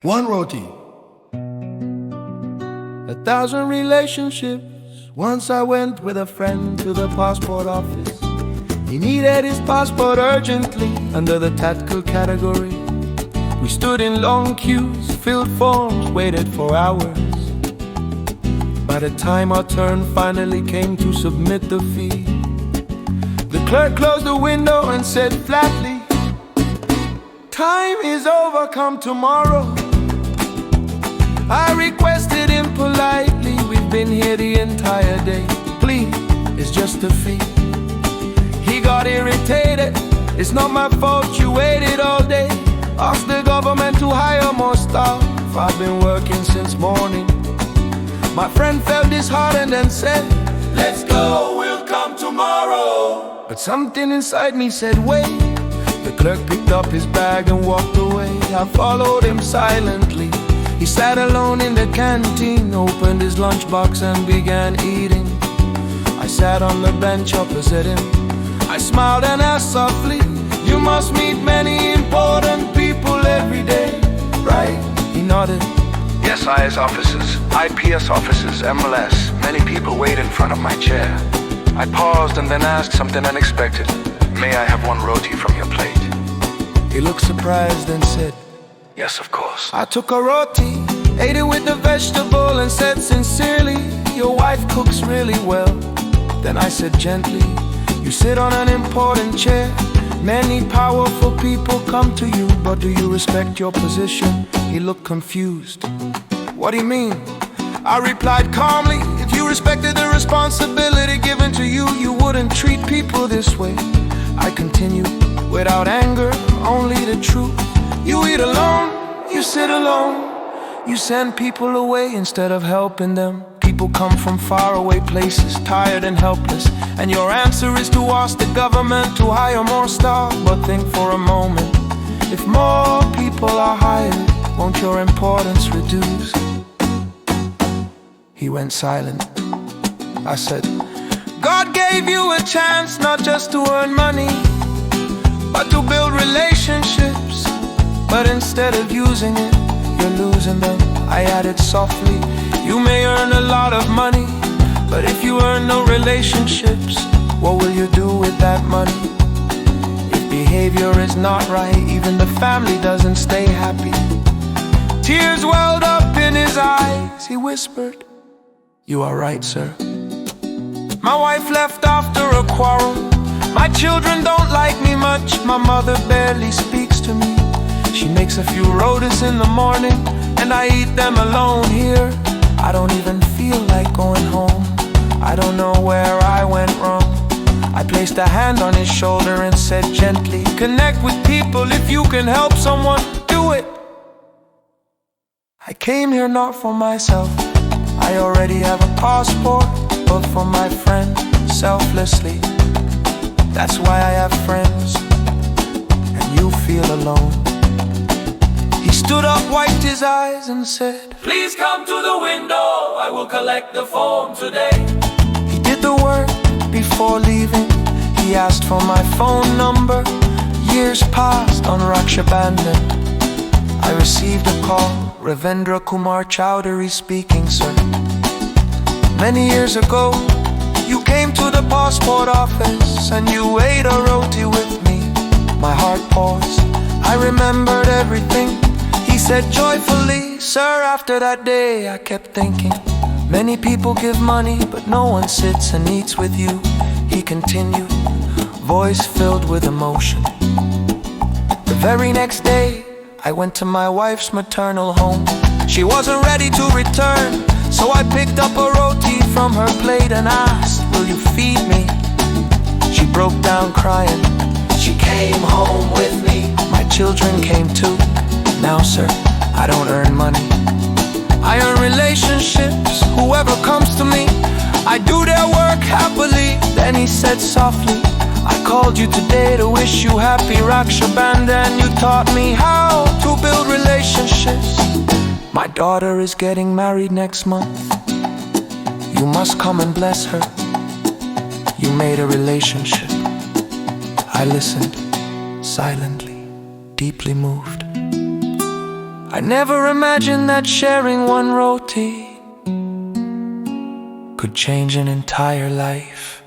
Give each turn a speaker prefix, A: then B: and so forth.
A: One roti. 1,000 relationships. Once I went with a friend to the passport office. He needed his passport urgently under the tactical category. We stood in long queues, filled forms, waited for hours. By the time our turn finally came to submit the fee, the clerk closed the window and said flatly, "Time is over, come tomorrow." I requested him politely, "We've been here the entire day. Please, it's just a fee." He got irritated, "It's not my fault you waited all day. Ask the government to hire more staff. I've been working since morning." My friend felt disheartened and said, "Let's go, we'll come tomorrow." But something inside me said, "Wait." The clerk picked up his bag and walked away. I followed him silently. He sat alone in the canteen, opened his lunchbox and began eating. I sat on the bench opposite him. I smiled and asked softly, "You must meet many important people every day, right?" He nodded.
B: "SIS officers, IPS officers, MLS. Many people wait in front of my chair." I paused and then asked something unexpected. "May I have one roti from your plate?"
A: He looked surprised and said,
B: "Yes, of course."
A: I took a roti, ate it with the vegetable and said sincerely, "Your wife cooks really well." Then I said gently, "You sit on an important chair. Many powerful people come to you, but do you respect your position?" He looked confused. "What do you mean?" I replied calmly, "If you respected the responsibility given to you, you wouldn't treat people this way." I continued, without anger, only the truth. "You eat alone, you sit alone. You send people away instead of helping them. People come from faraway places, tired and helpless. And your answer is to ask the government to hire more staff. But think for a moment, if more people are hired, won't your importance reduce?" He went silent. I said, "God gave you a chance not just to earn money, but to build relationships. But instead of using it, you're losing them." I added softly, "You may earn a lot of money, but if you earn no relationships, what will you do with that money? If behavior is not right, even the family doesn't stay happy." Tears welled up in his eyes. He whispered, "You are right, sir." My wife left after a quarrel. My children don't like me much. My mother barely speaks to me. She makes a few rotis in the morning, and I eat them alone here. I don't even feel like going home. I don't know where I went wrong. I placed a hand on his shoulder and said gently, "Connect with people. If you can help someone, do it." I came here not for myself. I already have a passport, but for my friend, selflessly. That's why I have friends, and you feel alone. He stood up, wiped his eyes and said, "Please come to the window, I will collect the form today." He did the work before leaving. He asked for my phone number. Years passed on Raksha Bandhan. I received a call. Ravindra Kumar Chowdhury speaking, sir. "Many years ago, you came to the passport office and you ate a roti with me." My heart paused. I remembered everything he said joyfully. Sir, after that day I kept thinking, many people give money, but no one sits and eats with you. He continued, voice filled with emotion. The very next day, I went to my wife's maternal home. She wasn't ready to return, so I picked up a roti from her plate and asked, "Will you feed me?" She broke down crying. She came home with me. My children came too. Now, sir, I don't earn money. I earn relationships. Whoever comes to me, I do their work happily. Then he said softly, "I called you today to wish you happy Raksha Bandhan. You taught me how to build relationships. My daughter is getting married next month. You must come and bless her. You made a relationship." I listened, silently, deeply moved. I never imagined that sharing one roti could change an entire life.